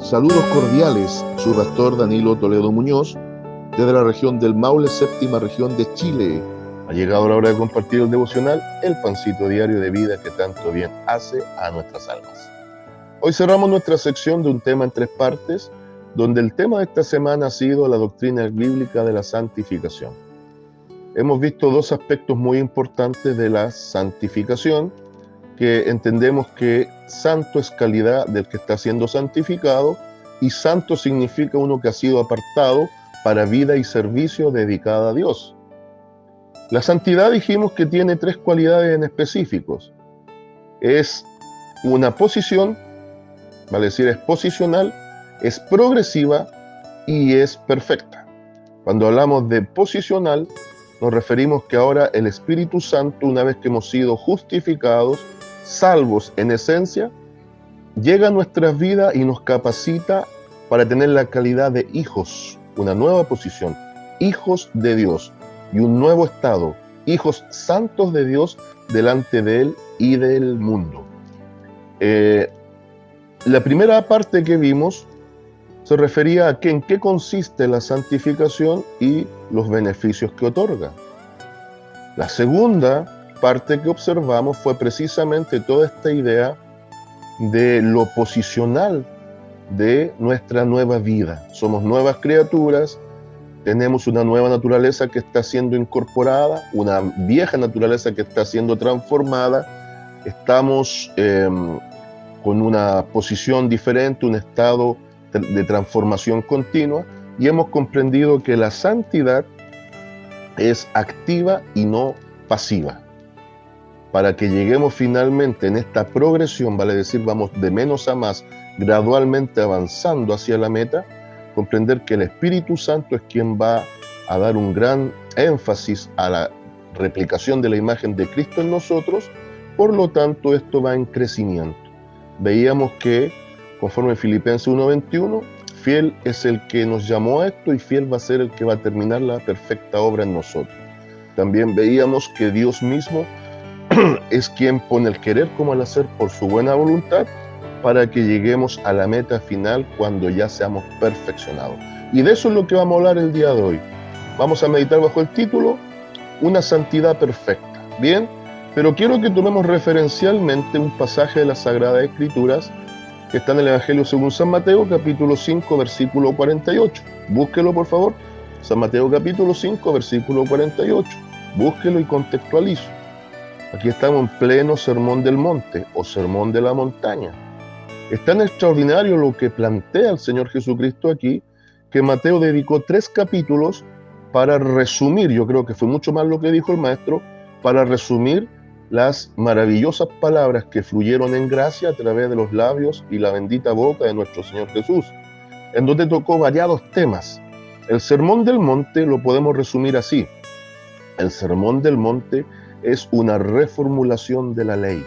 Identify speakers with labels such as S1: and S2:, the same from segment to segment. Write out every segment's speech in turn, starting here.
S1: Saludos cordiales, su pastor Danilo Toledo Muñoz, desde la región del Maule, séptima región de Chile. Ha llegado la hora de compartir el devocional, el pancito diario de vida que tanto bien hace a nuestras almas. Hoy cerramos nuestra sección de un tema en 3 partes, donde el tema de esta semana ha sido la doctrina bíblica de la santificación. Hemos visto 2 aspectos muy importantes de la santificación, que entendemos que santo es calidad del que está siendo santificado y santo significa uno que ha sido apartado para vida y servicio dedicada a Dios. La santidad dijimos que tiene 3 cualidades en específicos. Es una posición, vale decir, es posicional, es progresiva y es perfecta. Cuando hablamos de posicional, nos referimos que ahora el Espíritu Santo, una vez que hemos sido justificados, salvos en esencia, llega a nuestras vidas y nos capacita para tener la calidad de hijos, una nueva posición, hijos de Dios y un nuevo estado, hijos santos de Dios delante de Él y del mundo. La primera parte que vimos se refería a en qué consiste la santificación y los beneficios que otorga. La segunda parte que observamos fue precisamente toda esta idea de lo posicional de nuestra nueva vida. Somos nuevas criaturas, tenemos una nueva naturaleza que está siendo incorporada, una vieja naturaleza que está siendo transformada, estamos con una posición diferente, un estado de transformación continua, y hemos comprendido que la santidad es activa y no pasiva. Para que lleguemos finalmente en esta progresión, vale decir, vamos de menos a más, gradualmente avanzando hacia la meta, comprender que el Espíritu Santo es quien va a dar un gran énfasis a la replicación de la imagen de Cristo en nosotros, por lo tanto esto va en crecimiento. Veíamos que, conforme Filipenses 1:21, fiel es el que nos llamó a esto y fiel va a ser el que va a terminar la perfecta obra en nosotros. También veíamos que Dios mismo es quien pone el querer como el hacer por su buena voluntad para que lleguemos a la meta final cuando ya seamos perfeccionados. Y de eso es lo que vamos a hablar el día de hoy. Vamos a meditar bajo el título Una santidad perfecta. Bien, pero quiero que tomemos referencialmente un pasaje de las Sagradas Escrituras que está en el Evangelio según San Mateo, capítulo 5, versículo 48. Búsquelo, por favor. San Mateo, capítulo 5, versículo 48. Búsquelo y contextualizo. Aquí estamos en pleno sermón del monte o sermón de la montaña. Es tan extraordinario lo que plantea el Señor Jesucristo aquí, que Mateo dedicó 3 capítulos para resumir, yo creo que fue mucho más lo que dijo el maestro, para resumir las maravillosas palabras que fluyeron en gracia a través de los labios y la bendita boca de nuestro Señor Jesús, en donde tocó variados temas. El sermón del monte lo podemos resumir así. El sermón del monte es una reformulación de la ley.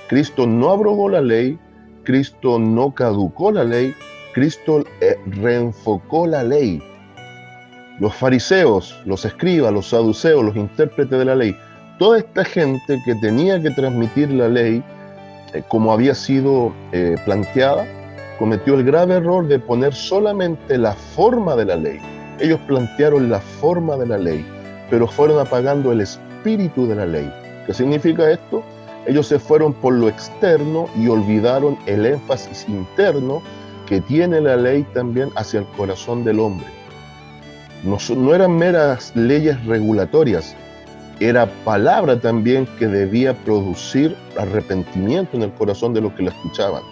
S1: Cristo no abrogó la ley, Cristo no caducó la ley, Cristo reenfocó la ley. Los fariseos, los escribas, los saduceos, los intérpretes de la ley, toda esta gente que tenía que transmitir la ley como había sido planteada, cometió el grave error de poner solamente la forma de la ley. Ellos plantearon la forma de la ley, pero fueron apagando el espíritu de la ley. ¿Qué significa esto? Ellos se fueron por lo externo y olvidaron el énfasis interno que tiene la ley también hacia el corazón del hombre. No eran meras leyes regulatorias, era palabra también que debía producir arrepentimiento en el corazón de los que la escuchaban.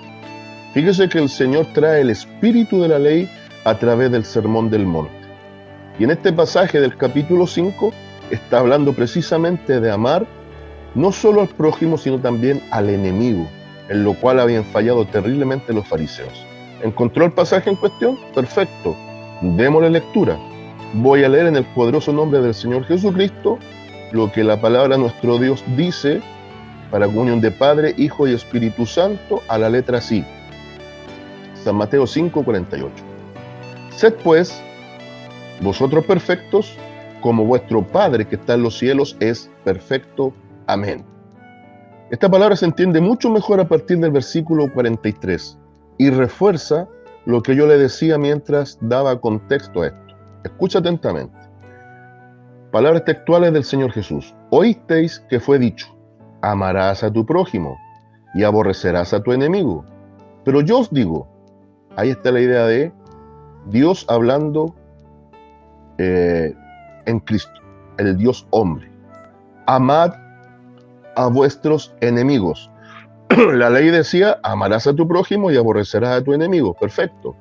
S1: Fíjese que el Señor trae el espíritu de la ley a través del Sermón del Monte. Y en este pasaje del capítulo 5 está hablando precisamente de amar no solo al prójimo, sino también al enemigo, en lo cual habían fallado terriblemente los fariseos. ¿Encontró el pasaje en cuestión? Perfecto. Démosle lectura. Voy a leer en el poderoso nombre del Señor Jesucristo lo que la palabra de nuestro Dios dice para comunión de Padre, Hijo y Espíritu Santo a la letra así. San Mateo 5:48. Sed pues vosotros perfectos, como vuestro Padre que está en los cielos es perfecto. Amén. Esta palabra se entiende mucho mejor a partir del versículo 43 y refuerza lo que yo le decía mientras daba contexto a esto. Escucha atentamente. Palabras textuales del Señor Jesús. Oísteis que fue dicho, amarás a tu prójimo y aborrecerás a tu enemigo. Pero yo os digo, ahí está la idea de Dios hablando en Cristo, el Dios hombre. Amad a vuestros enemigos. La ley decía, amarás a tu prójimo y aborrecerás a tu enemigo. Perfecto.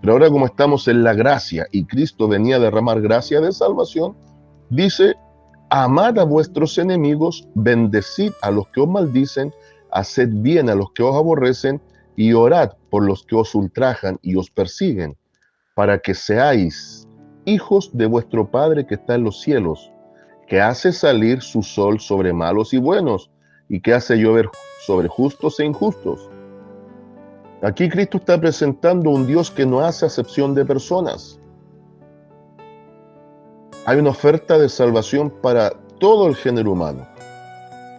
S1: Pero ahora, como estamos en la gracia y Cristo venía a derramar gracia de salvación, dice, amad a vuestros enemigos, bendecid a los que os maldicen, haced bien a los que os aborrecen y orad por los que os ultrajan y os persiguen, para que seáis hijos de vuestro Padre que está en los cielos, que hace salir su sol sobre malos y buenos, y que hace llover sobre justos e injustos. Aquí Cristo está presentando un Dios que no hace acepción de personas. Hay una oferta de salvación para todo el género humano.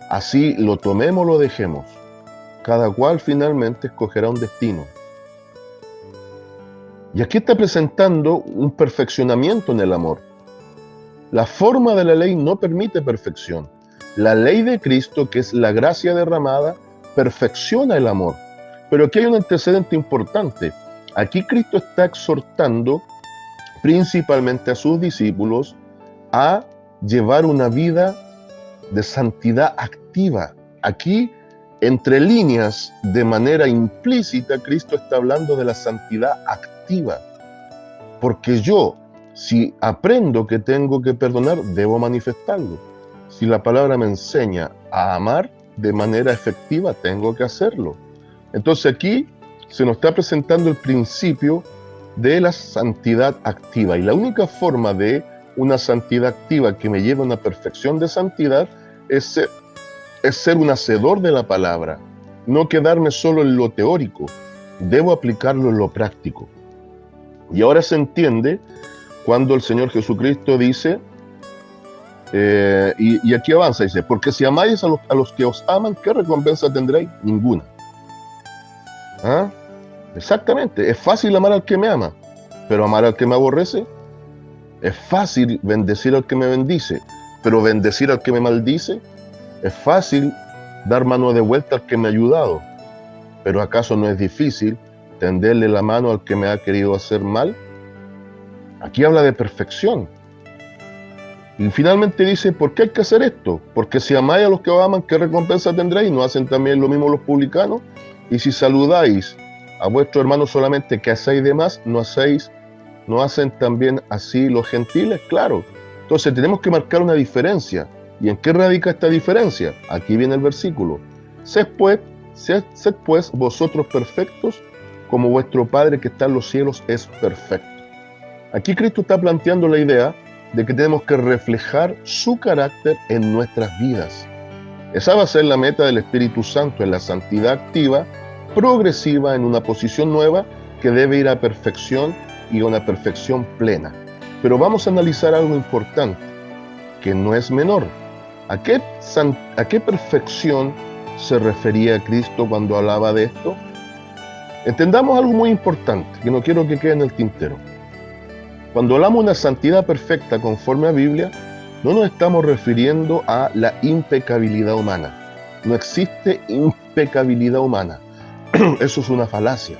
S1: Así lo tomemos o lo dejemos. Cada cual finalmente escogerá un destino. Y aquí está presentando un perfeccionamiento en el amor. La forma de la ley no permite perfección. La ley de Cristo, que es la gracia derramada, perfecciona el amor. Pero aquí hay un antecedente importante. Aquí Cristo está exhortando principalmente a sus discípulos a llevar una vida de santidad activa. Aquí, entre líneas, de manera implícita, Cristo está hablando de la santidad activa. Porque yo, si aprendo que tengo que perdonar, debo manifestarlo. Si la palabra me enseña a amar de manera efectiva, tengo que hacerlo. Entonces aquí se nos está presentando el principio de la santidad activa. Y la única forma de una santidad activa que me lleve a una perfección de santidad es ser un hacedor de la palabra, no quedarme solo en lo teórico, debo aplicarlo en lo práctico. Y ahora se entiende cuando el Señor Jesucristo dice, y aquí avanza, dice, porque si amáis a los que os aman, ¿qué recompensa tendréis? Ninguna. ¿Ah? Exactamente, es fácil amar al que me ama, pero amar al que me aborrece. Es fácil bendecir al que me bendice, pero bendecir al que me maldice. Es fácil dar mano de vuelta al que me ha ayudado, pero ¿acaso no es difícil tenderle la mano al que me ha querido hacer mal? Aquí habla de perfección. Y finalmente dice, ¿por qué hay que hacer esto? Porque si amáis a los que os aman, ¿qué recompensa tendréis? ¿No hacen también lo mismo los publicanos? Y si saludáis a vuestros hermanos solamente, que hacéis de más, ¿no hacen también así los gentiles? Claro. Entonces tenemos que marcar una diferencia. ¿Y en qué radica esta diferencia? Aquí viene el versículo. Sed pues vosotros perfectos, como vuestro Padre que está en los cielos es perfecto. Aquí Cristo está planteando la idea de que tenemos que reflejar su carácter en nuestras vidas. Esa va a ser la meta del Espíritu Santo en la santidad activa, progresiva, en una posición nueva que debe ir a perfección y a una perfección plena. Pero vamos a analizar algo importante, que no es menor. ¿A qué perfección se refería Cristo cuando hablaba de esto? Entendamos algo muy importante, que no quiero que quede en el tintero. Cuando hablamos de una santidad perfecta conforme a Biblia, no nos estamos refiriendo a la impecabilidad humana. No existe impecabilidad humana. Eso es una falacia.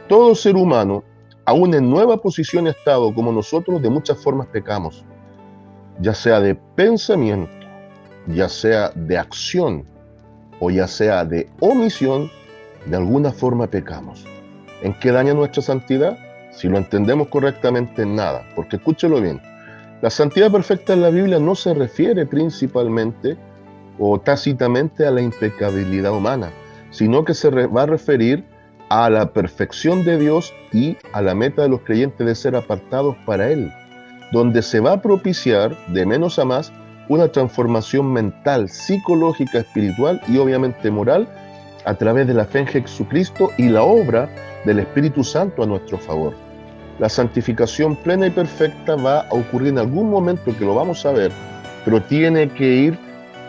S1: Todo ser humano, aún en nueva posición y estado como nosotros, de muchas formas pecamos. Ya sea de pensamiento, ya sea de acción o ya sea de omisión, de alguna forma pecamos. ¿En qué daña nuestra santidad? Si lo entendemos correctamente, nada. Porque escúchelo bien. La santidad perfecta en la Biblia no se refiere principalmente o tácitamente a la impecabilidad humana, sino que se va a referir a la perfección de Dios y a la meta de los creyentes de ser apartados para Él, donde se va a propiciar de menos a más una transformación mental, psicológica, espiritual y obviamente moral a través de la fe en Jesucristo y la obra del Espíritu Santo a nuestro favor. La santificación plena y perfecta va a ocurrir en algún momento, que lo vamos a ver, pero tiene que ir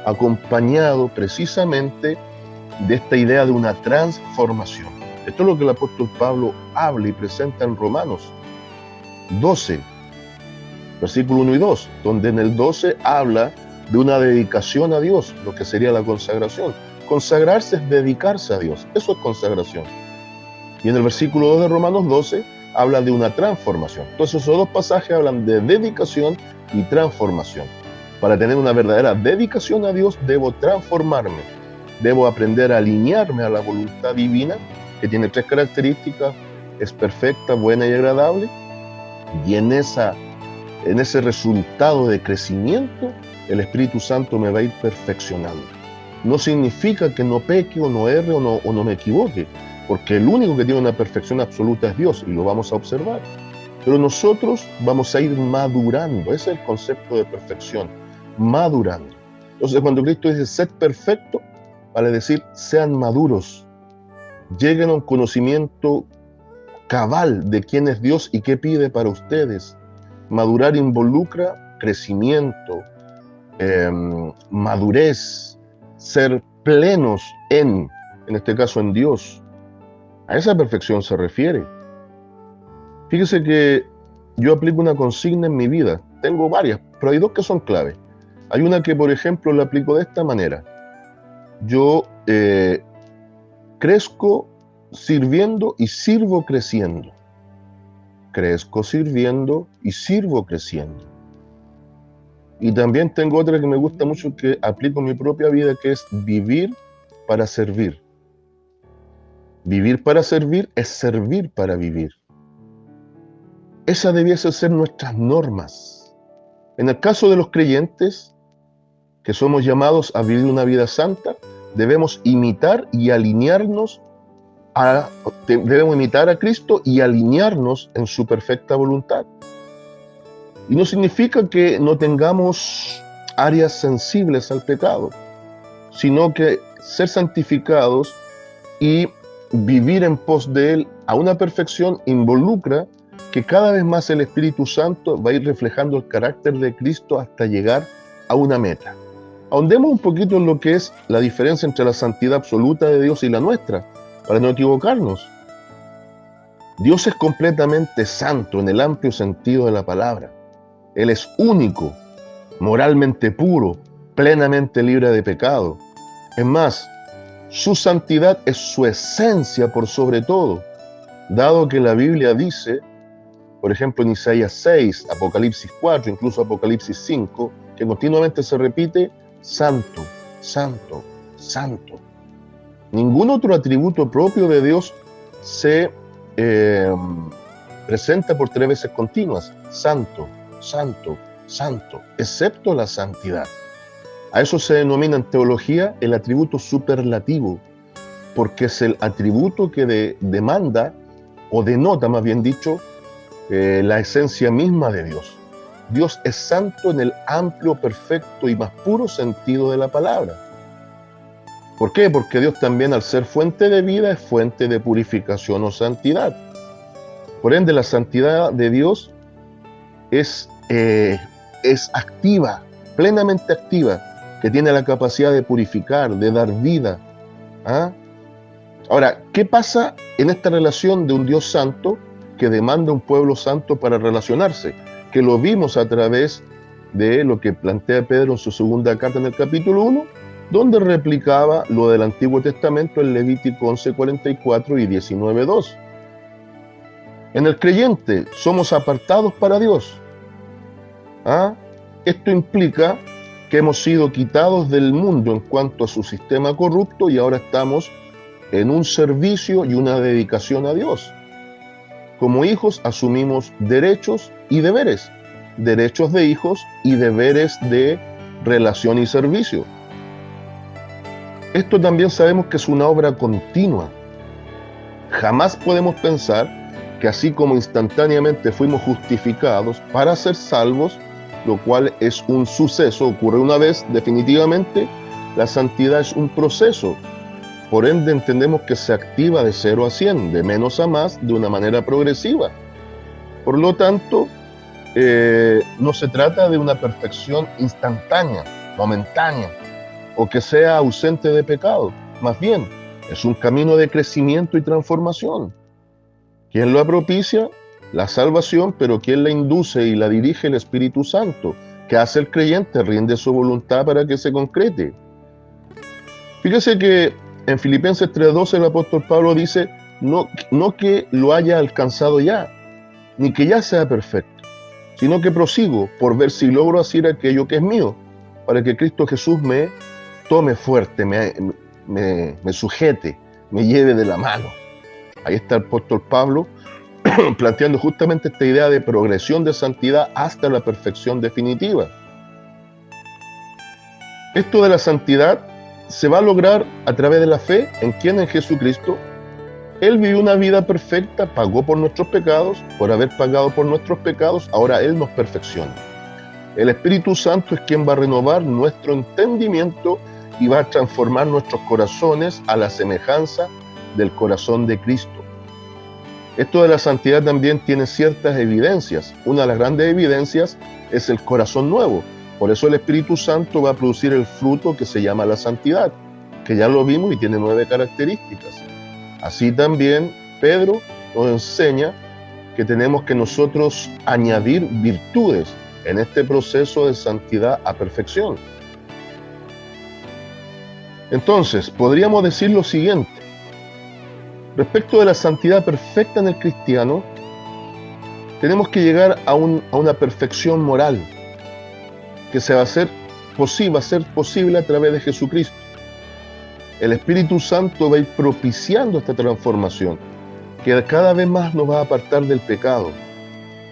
S1: acompañado precisamente de esta idea de una transformación. Esto es lo que el apóstol Pablo habla y presenta en Romanos 12, versículo 1 y 2, donde en el 12 habla de una dedicación a Dios, lo que sería la consagración. Consagrarse es dedicarse a Dios, eso es consagración. Y en el versículo 2 de Romanos 12 habla de una transformación. Entonces esos dos pasajes hablan de dedicación y transformación. Para tener una verdadera dedicación a Dios debo transformarme, debo aprender a alinearme a la voluntad divina, que tiene tres características: es perfecta, buena y agradable, y en ese resultado de crecimiento el Espíritu Santo me va a ir perfeccionando. No significa que no peque o no erre o no me equivoque, porque el único que tiene una perfección absoluta es Dios, y lo vamos a observar. Pero nosotros vamos a ir madurando, ese es el concepto de perfección, madurando. Entonces cuando Cristo dice sed perfecto, vale decir sean maduros, lleguen a un conocimiento cabal de quién es Dios y qué pide para ustedes. Madurar involucra crecimiento, madurez, ser plenos en este caso en Dios. A esa perfección se refiere. Fíjese que yo aplico una consigna en mi vida. Tengo varias, pero hay dos que son clave. Hay una que, por ejemplo, la aplico de esta manera. Yo crezco sirviendo y sirvo creciendo. Crezco sirviendo y sirvo creciendo. Y también tengo otra que me gusta mucho, que aplico en mi propia vida, que es vivir para servir. Vivir para servir es servir para vivir. Esa debiese ser nuestras normas. En el caso de los creyentes, que somos llamados a vivir una vida santa, debemos imitar y alinearnos debemos imitar a Cristo y alinearnos en su perfecta voluntad. Y no significa que no tengamos áreas sensibles al pecado, sino que ser santificados y vivir en pos de Él a una perfección involucra que cada vez más el Espíritu Santo va a ir reflejando el carácter de Cristo hasta llegar a una meta. Ahondemos un poquito en lo que es la diferencia entre la santidad absoluta de Dios y la nuestra, para no equivocarnos. Dios es completamente santo en el amplio sentido de la palabra. Él es único, moralmente puro, plenamente libre de pecado. Es más, su santidad es su esencia por sobre todo, dado que la Biblia dice, por ejemplo en Isaías 6, Apocalipsis 4, incluso Apocalipsis 5, que continuamente se repite, santo, santo, santo. Ningún otro atributo propio de Dios se presenta por 3 veces continuas, santo, santo, santo, excepto la santidad. A eso se denomina en teología el atributo superlativo, porque es el atributo que demanda, o denota más bien dicho, la esencia misma de Dios. Dios es santo en el amplio, perfecto y más puro sentido de la palabra. ¿Por qué? Porque Dios también, al ser fuente de vida, es fuente de purificación o santidad. Por ende, la santidad de Dios es activa, plenamente activa, que tiene la capacidad de purificar, de dar vida. ¿Ah? Ahora, ¿qué pasa en esta relación de un Dios santo que demanda un pueblo santo para relacionarse? Que lo vimos a través de lo que plantea Pedro en su segunda carta en el capítulo 1, donde replicaba lo del Antiguo Testamento en Levítico 11:44 y 19:2. En el creyente somos apartados para Dios. ¿Ah? Esto implica que hemos sido quitados del mundo en cuanto a su sistema corrupto y ahora estamos en un servicio y una dedicación a Dios. Como hijos asumimos derechos y deberes, derechos de hijos y deberes de relación y servicio. Esto también sabemos que es una obra continua. Jamás podemos pensar que así como instantáneamente fuimos justificados para ser salvos, lo cual es un suceso, ocurre una vez definitivamente, la santidad es un proceso. Por ende entendemos que se activa de 0 a 100, de menos a más, de una manera progresiva. Por lo tanto, no se trata de una perfección instantánea, momentánea, o que sea ausente de pecado. Más bien, Es un camino de crecimiento y transformación. ¿Quién lo propicia? La salvación, pero ¿quién la induce y la dirige? El Espíritu Santo. ¿Qué hace el creyente? Rinde su voluntad para que se concrete. Fíjese que en Filipenses 3:12 el apóstol Pablo dice, no que lo haya alcanzado ya, ni que ya sea perfecto, sino que prosigo por ver si logro hacer aquello que es mío, para que Cristo Jesús me tome fuerte, me sujete, me lleve de la mano. Ahí está el apóstol Pablo planteando justamente esta idea de progresión de santidad hasta la perfección definitiva. Esto de la santidad se va a lograr a través de la fe en quien, en Jesucristo. Él vivió una vida perfecta, pagó por nuestros pecados, por haber pagado por nuestros pecados, ahora Él nos perfecciona. El Espíritu Santo es quien va a renovar nuestro entendimiento y va a transformar nuestros corazones a la semejanza del corazón de Cristo. Esto de la santidad también tiene ciertas evidencias. Una de las grandes evidencias es el corazón nuevo. Por eso el Espíritu Santo va a producir el fruto que se llama la santidad, que ya lo vimos y tiene 9 características. Así también Pedro nos enseña que tenemos que nosotros añadir virtudes en este proceso de santidad a perfección. Entonces, podríamos decir lo siguiente. Respecto de la santidad perfecta en el cristiano, tenemos que llegar a una perfección moral que va a ser posible a través de Jesucristo. El Espíritu Santo va a ir propiciando esta transformación, que cada vez más nos va a apartar del pecado,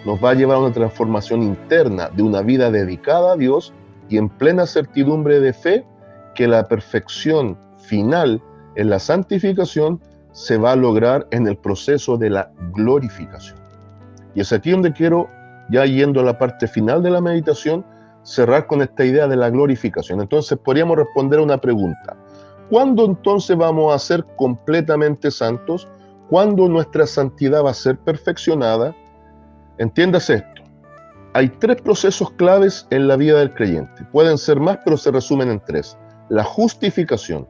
S1: nos va a llevar a una transformación interna de una vida dedicada a Dios y en plena certidumbre de fe que la perfección final en la santificación se va a lograr en el proceso de la glorificación. Y es aquí donde quiero, ya yendo a la parte final de la meditación, cerrar con esta idea de la glorificación. Entonces podríamos responder a una pregunta. ¿Cuándo entonces vamos a ser completamente santos? ¿Cuándo nuestra santidad va a ser perfeccionada? Entiéndase esto. Hay 3 procesos claves en la vida del creyente. Pueden ser más, pero se resumen en 3. La justificación,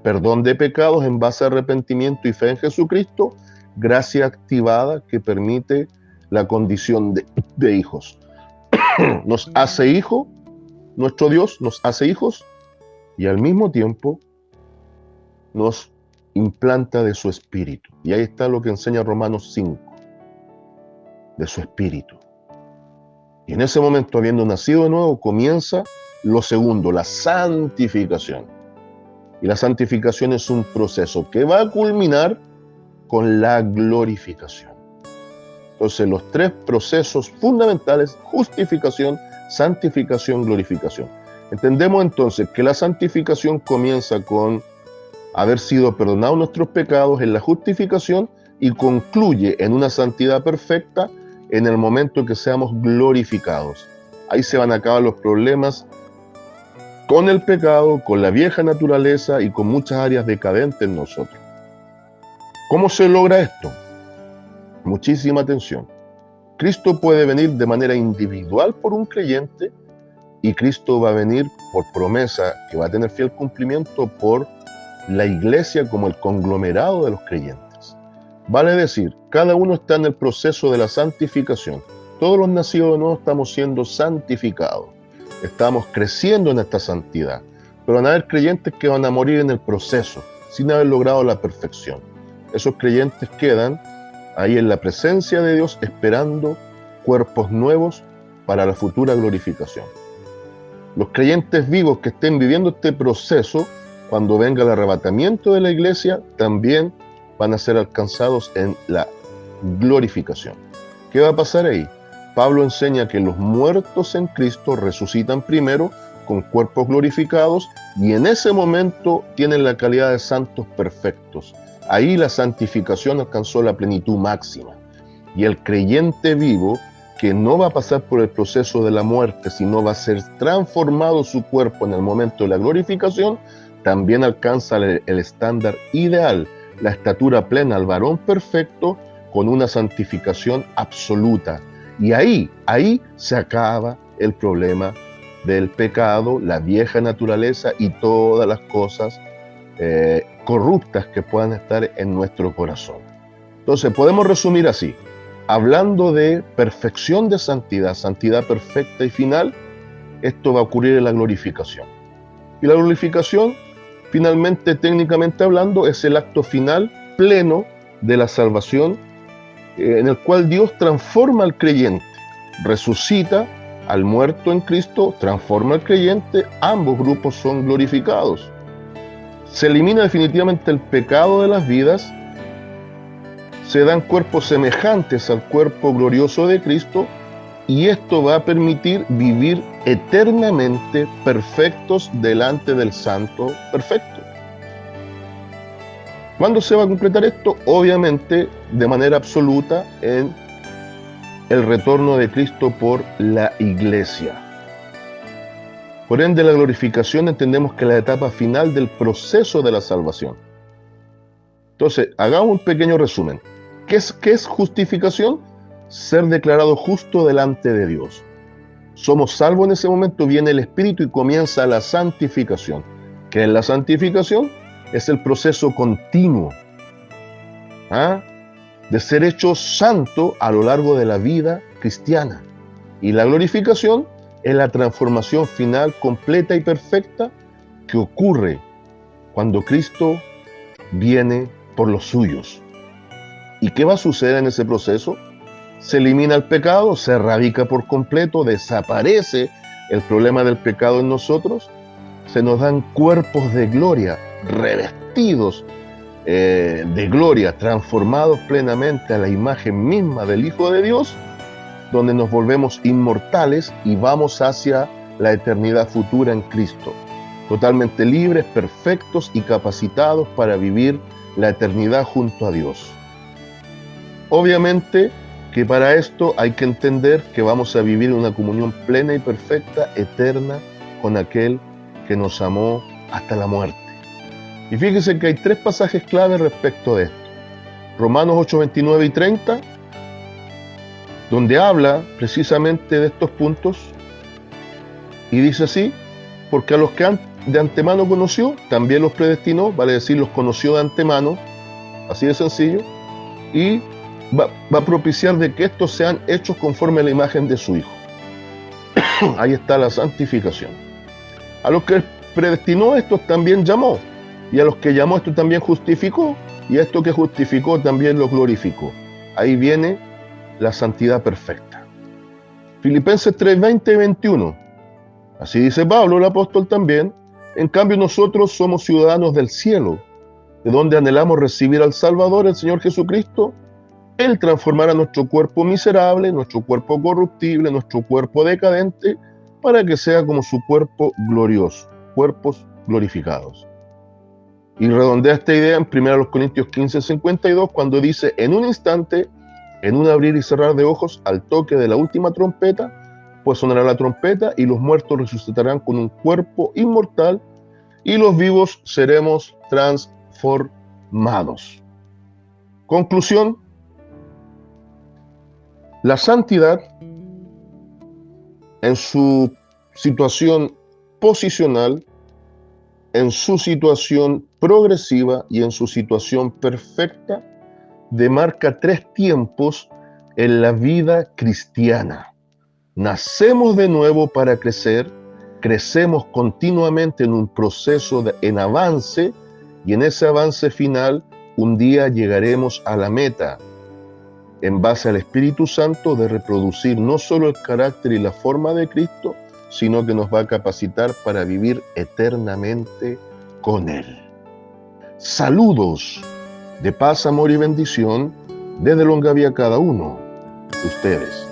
S1: perdón de pecados en base a arrepentimiento y fe en Jesucristo, gracia activada que permite la condición de hijos. Nos hace hijo, nuestro Dios nos hace hijos y al mismo tiempo nos implanta de su espíritu. Y ahí está lo que enseña Romanos 5, de su espíritu. Y en ese momento, habiendo nacido de nuevo, comienza lo segundo, la santificación. Y la santificación es un proceso que va a culminar con la glorificación. Entonces, los 3 procesos fundamentales: justificación, santificación, glorificación. Entendemos entonces que la santificación comienza con haber sido perdonados nuestros pecados en la justificación y concluye en una santidad perfecta en el momento que seamos glorificados. Ahí se van a acabar los problemas con el pecado, con la vieja naturaleza y con muchas áreas decadentes en nosotros. ¿Cómo se logra esto? Muchísima atención. Cristo puede venir de manera individual por un creyente y Cristo va a venir por promesa que va a tener fiel cumplimiento por la iglesia como el conglomerado de los creyentes. Vale decir, cada uno está en el proceso de la santificación. Todos los nacidos de nuevo estamos siendo santificados. Estamos creciendo en esta santidad. Pero van a haber creyentes que van a morir en el proceso, sin haber logrado la perfección. Esos creyentes quedan ahí en la presencia de Dios esperando cuerpos nuevos para la futura glorificación. Los creyentes vivos que estén viviendo este proceso, cuando venga el arrebatamiento de la iglesia, también van a ser alcanzados en la glorificación. ¿Qué va a pasar ahí? Pablo enseña que los muertos en Cristo resucitan primero con cuerpos glorificados y en ese momento tienen la calidad de santos perfectos. Ahí la santificación alcanzó la plenitud máxima. Y el creyente vivo, que no va a pasar por el proceso de la muerte, sino va a ser transformado su cuerpo en el momento de la glorificación, también alcanza el estándar ideal, la estatura plena, el varón perfecto, con una santificación absoluta. Y ahí se acaba el problema del pecado, la vieja naturaleza y todas las cosas corruptas que puedan estar en nuestro corazón. Entonces podemos resumir así: hablando de perfección de santidad, santidad perfecta y final, esto va a ocurrir en la glorificación. Y la glorificación, finalmente, técnicamente hablando, es el acto final pleno de la salvación, en el cual Dios transforma al creyente, resucita al muerto en Cristo, transforma al creyente, ambos grupos son glorificados. Se elimina definitivamente el pecado de las vidas, se dan cuerpos semejantes al cuerpo glorioso de Cristo, y esto va a permitir vivir eternamente perfectos delante del Santo perfecto. ¿Cuándo se va a completar esto? Obviamente, de manera absoluta, en el retorno de Cristo por la iglesia. Por ende, la glorificación entendemos que es la etapa final del proceso de la salvación. Entonces, hagamos un pequeño resumen. ¿Qué es justificación? Ser declarado justo delante de Dios. Somos salvos en ese momento, viene el Espíritu y comienza la santificación. ¿Qué es la santificación? Es el proceso continuo de ser hecho santo a lo largo de la vida cristiana. Y la glorificación es la transformación final completa y perfecta que ocurre cuando Cristo viene por los suyos. ¿Y qué va a suceder en ese proceso? Se elimina el pecado, se erradica por completo, desaparece el problema del pecado en nosotros, se nos dan cuerpos de gloria, revestidos de gloria, transformados plenamente a la imagen misma del Hijo de Dios, donde nos volvemos inmortales y vamos hacia la eternidad futura en Cristo, totalmente libres, perfectos y capacitados para vivir la eternidad junto a Dios. Obviamente que para esto hay que entender que vamos a vivir una comunión plena y perfecta, eterna, con aquel que nos amó hasta la muerte. Y fíjense que hay tres pasajes clave respecto de esto. Romanos 8, 29 y 30, donde habla precisamente de estos puntos, y dice así: porque a los que de antemano conoció, también los predestinó, vale decir, los conoció de antemano, así de sencillo, y va a propiciar de que estos sean hechos conforme a la imagen de su Hijo. Ahí está la santificación. A los que predestinó, estos también llamó, y a los que llamó, estos también justificó, y a estos que justificó también los glorificó. Ahí viene la santidad perfecta. Filipenses 3, 20 y 21. Así dice Pablo, el apóstol también: en cambio nosotros somos ciudadanos del cielo, de donde anhelamos recibir al Salvador, el Señor Jesucristo. Él transformará nuestro cuerpo miserable, nuestro cuerpo corruptible, nuestro cuerpo decadente, para que sea como su cuerpo glorioso, cuerpos glorificados. Y redondea esta idea en 1 Corintios 15, 52, cuando dice: en un instante, en un abrir y cerrar de ojos, al toque de la última trompeta, pues sonará la trompeta y los muertos resucitarán con un cuerpo inmortal y los vivos seremos transformados. Conclusión: la santidad, en su situación posicional, en su situación progresiva y en su situación perfecta, demarca tres tiempos en la vida cristiana. Nacemos de nuevo para crecer, crecemos continuamente en un proceso en avance, y en ese avance final un día llegaremos a la meta, en base al Espíritu Santo, de reproducir no solo el carácter y la forma de Cristo, sino que nos va a capacitar para vivir eternamente con Él. Saludos de paz, amor y bendición desde Longavía a cada uno de ustedes.